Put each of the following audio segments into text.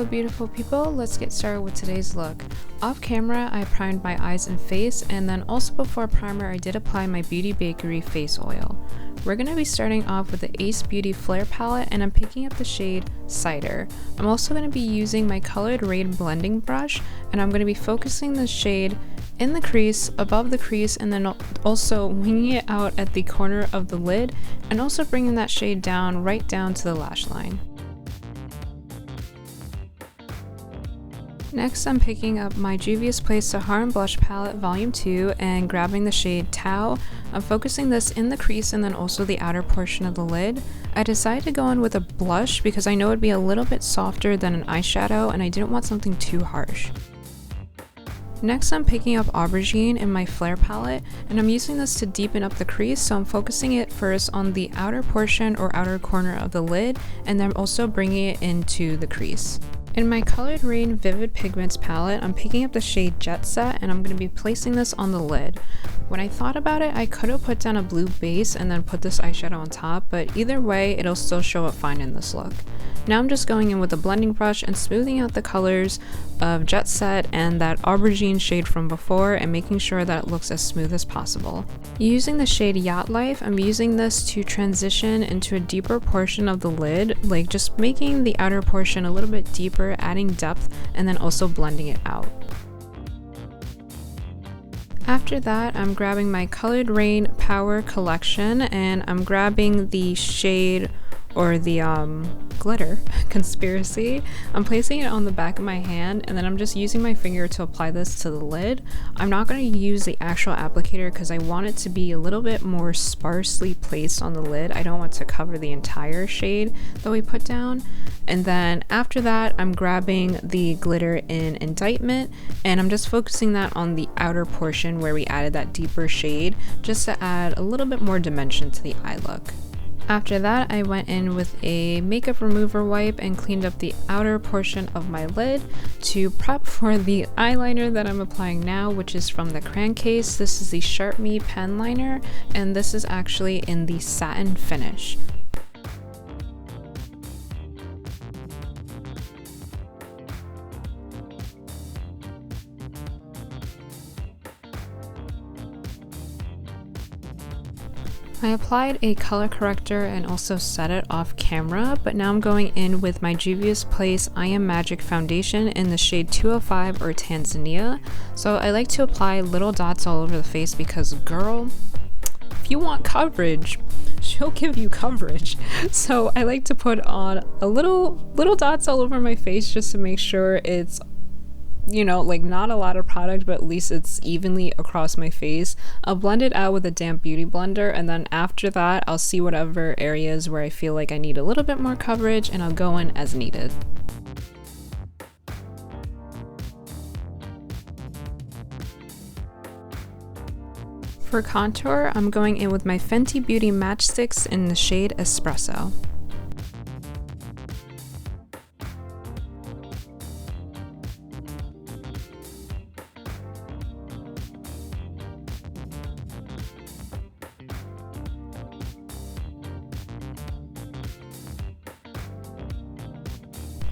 Hello beautiful people, let's get started with today's look. Off camera, I primed my eyes and face, and then also before primer I did apply my Beauty Bakery face oil. We're going to be starting off with the Ace Beauty Flare palette, and I'm picking up the shade Cider. I'm also going to be using my Colored Rain blending brush, and I'm going to be focusing the shade in the crease, above the crease, and then also winging it out at the corner of the lid, and also bringing that shade down right down to the lash line. Next, I'm picking up my Juvia's Place Sahara Blush Palette Volume 2 and grabbing the shade Tau. I'm focusing this in the crease and then also the outer portion of the lid. I decided to go in with a blush because I know it'd be a little bit softer than an eyeshadow and I didn't want something too harsh. Next, I'm picking up Aubergine in my Flare palette, and I'm using this to deepen up the crease, so I'm focusing it first on the outer portion or outer corner of the lid, and then also bringing it into the crease. In my Colored Rain Vivid Pigments palette, I'm picking up the shade Jet Set, and I'm going to be placing this on the lid. When I thought about it, I could have put down a blue base and then put this eyeshadow on top, but either way, it'll still show up fine in this look. Now I'm just going in with a blending brush and smoothing out the colors of Jet Set and that Aubergine shade from before and making sure that it looks as smooth as possible. Using the shade Yacht Life, I'm using this to transition into a deeper portion of the lid, like just making the outer portion a little bit deeper, adding depth, and then also blending it out. After that, I'm grabbing my Colored Rain Power Collection and I'm grabbing the shade or the glitter Conspiracy. I'm placing it on the back of my hand and then I'm just using my finger to apply this to the lid. I'm not going to use the actual applicator because I want it to be a little bit more sparsely placed on the lid. I don't want to cover the entire shade that we put down. And then after that, I'm grabbing the glitter in Indictment and I'm just focusing that on the outer portion where we added that deeper shade just to add a little bit more dimension to the eye look. After that, I went in with a makeup remover wipe and cleaned up the outer portion of my lid to prep for the eyeliner that I'm applying now, which is from the Crayon Case. This is the Sharp Me pen liner, and this is actually in the satin finish. I applied a color corrector and also set it off camera, but now I'm going in with my Juvia's Place I Am Magic foundation in the shade 205 or Tanzania. So I like to apply little dots all over the face because girl, if you want coverage, she'll give you coverage. So I like to put on a little dots all over my face just to make sure it's, you know, like not a lot of product, but at least it's evenly across my face. I'll blend it out with a damp beauty blender, and then after that I'll see whatever areas where I feel like I need a little bit more coverage and I'll go in as needed. For contour, I'm going in with my Fenty Beauty Matchsticks in the shade Espresso.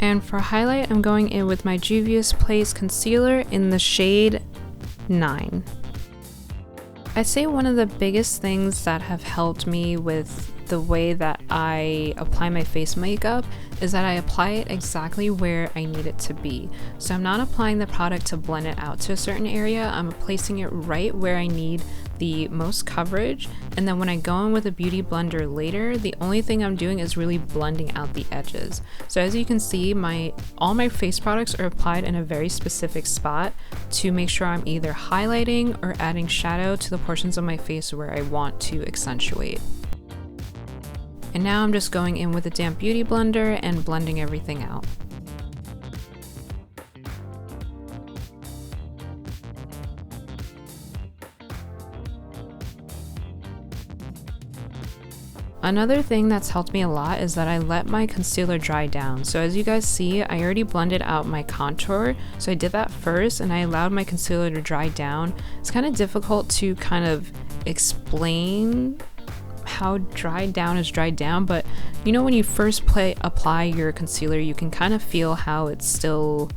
And for highlight, I'm going in with my Juvia's Place concealer in the shade 9. I'd say one of the biggest things that have helped me with the way that I apply my face makeup is that I apply it exactly where I need it to be. So I'm not applying the product to blend it out to a certain area, I'm placing it right where I need the most coverage, and then when I go in with a beauty blender later, the only thing I'm doing is really blending out the edges. So as you can see, all my face products are applied in a very specific spot to make sure I'm either highlighting or adding shadow to the portions of my face where I want to accentuate. And now I'm just going in with a damp beauty blender and blending everything out. Another thing that's helped me a lot is that I let my concealer dry down. So as you guys see, I already blended out my contour. So I did that first and I allowed my concealer to dry down. It's kind of difficult to kind of explain how dried down is dried down, but you know when you first apply your concealer, you can kind of feel how it's still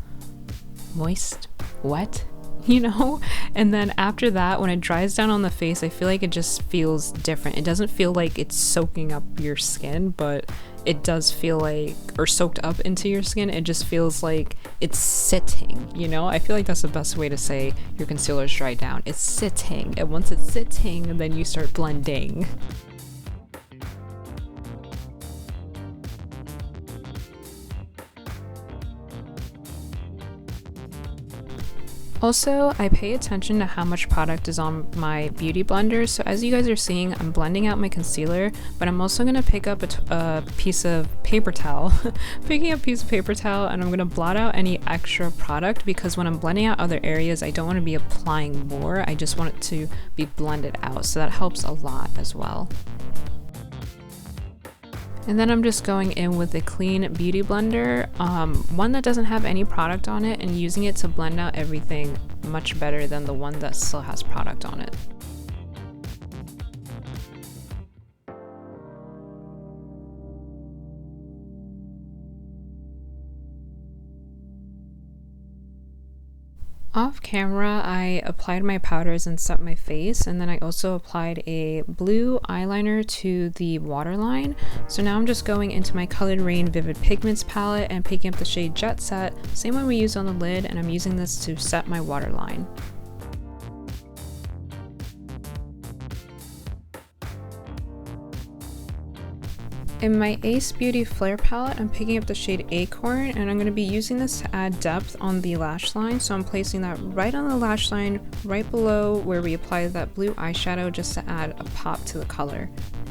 moist, wet, you know? And then after that, when it dries down on the face, I feel like it just feels different. It doesn't feel like it's soaking up your skin, but it does feel like, or soaked up into your skin, it just feels like it's sitting, you know? I feel like that's the best way to say your concealer's dried down. It's sitting, and once it's sitting, then you start blending. Also, I pay attention to how much product is on my beauty blender, so as you guys are seeing, I'm blending out my concealer, but I'm also going to pick up a piece of paper towel, picking up a piece of paper towel, and I'm going to blot out any extra product, because when I'm blending out other areas, I don't want to be applying more, I just want it to be blended out, so that helps a lot as well. And then I'm just going in with a clean beauty blender, one that doesn't have any product on it, and using it to blend out everything much better than the one that still has product on it. Off camera, I applied my powders and set my face, and then I also applied a blue eyeliner to the waterline. So now I'm just going into my Colored Rain Vivid Pigments palette and picking up the shade Jet Set, same one we used on the lid, and I'm using this to set my waterline. In my Ace Beauty Flare palette, I'm picking up the shade Acorn, and I'm going to be using this to add depth on the lash line. So I'm placing that right on the lash line, right below where we applied that blue eyeshadow, just to add a pop to the color.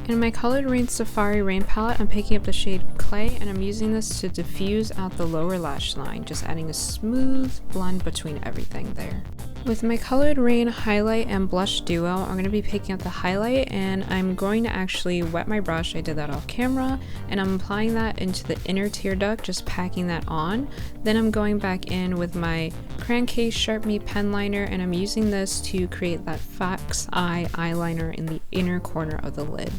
In my Colored Rain Safari Rain palette, I'm picking up the shade Clay, and I'm using this to diffuse out the lower lash line, just adding a smooth blend between everything there. With my Colored Rain highlight and blush duo, I'm going to be picking up the highlight, and I'm going to actually wet my brush. I did that off camera, and I'm applying that into the inner tear duct, just packing that on. Then I'm going back in with my Crayon Case Sharp Me pen liner, and I'm using this to create that fox eye eyeliner in the inner corner of the lid.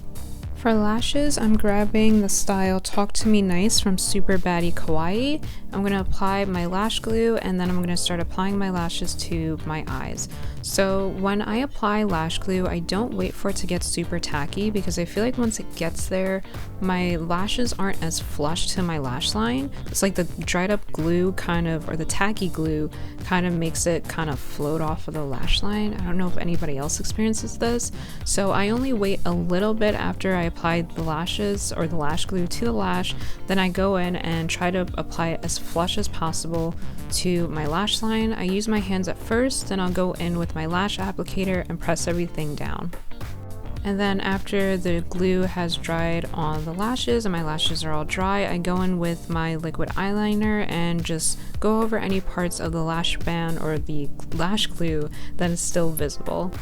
For lashes, I'm grabbing the style Talk to Me Nice from Super Baddie Kawaii. I'm going to apply my lash glue, and then I'm going to start applying my lashes to my eyes. So when I apply lash glue, I don't wait for it to get super tacky, because I feel like once it gets there, my lashes aren't as flush to my lash line. It's like the dried up glue kind of, or the tacky glue kind of makes it kind of float off of the lash line. I don't know if anybody else experiences this. So I only wait a little bit after I apply the lashes or the lash glue to the lash, then I go in and try to apply it as flush as possible to my lash line. I use my hands at first, then I'll go in with my lash applicator and press everything down. And then after the glue has dried on the lashes and my lashes are all dry, I go in with my liquid eyeliner and just go over any parts of the lash band or the lash glue that is still visible.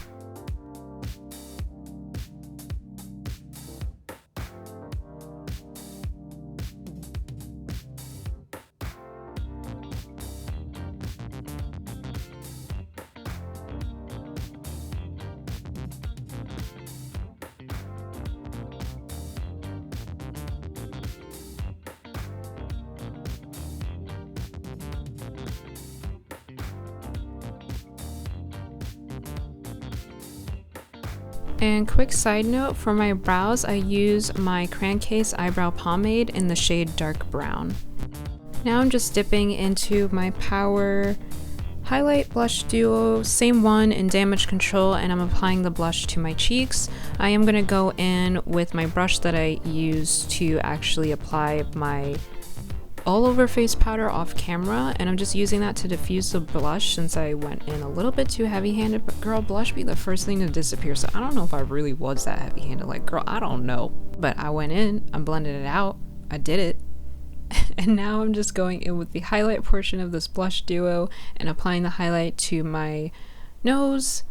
And quick side note, for my brows, I use my Crayon Case Eyebrow Pomade in the shade Dark Brown. Now I'm just dipping into my Power Highlight Blush Duo, same one in Damage Control, and I'm applying the blush to my cheeks. I am going to go in with my brush that I use to actually apply my all over face powder off camera, and I'm just using that to diffuse the blush since I went in a little bit too heavy-handed. But girl, blush be the first thing to disappear, so I don't know if I really was that heavy-handed. Like, girl, I don't know, but I went in, I blended it out, I did it. And now I'm just going in with the highlight portion of this blush duo and applying the highlight to my nose,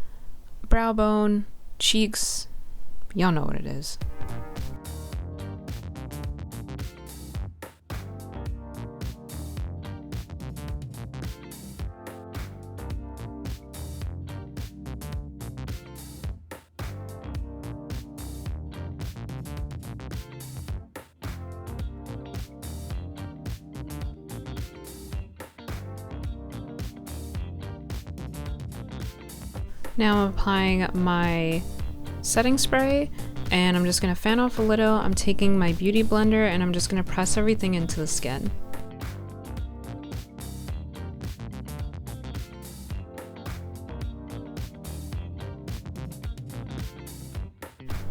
brow bone, cheeks. Y'all know what it is. Now I'm applying my setting spray and I'm just going to fan off a little. I'm taking my beauty blender and I'm just going to press everything into the skin.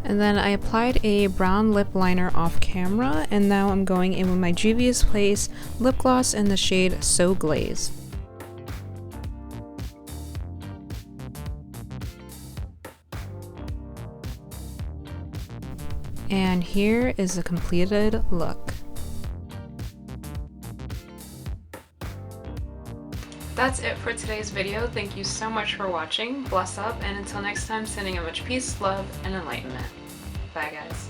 And then I applied a brown lip liner off camera, and now I'm going in with my Juvia's Place lip gloss in the shade So Glaze. And here is the completed look. That's it for today's video. Thank you so much for watching. Bless up, and until next time, sending you much peace, love, and enlightenment. Bye guys.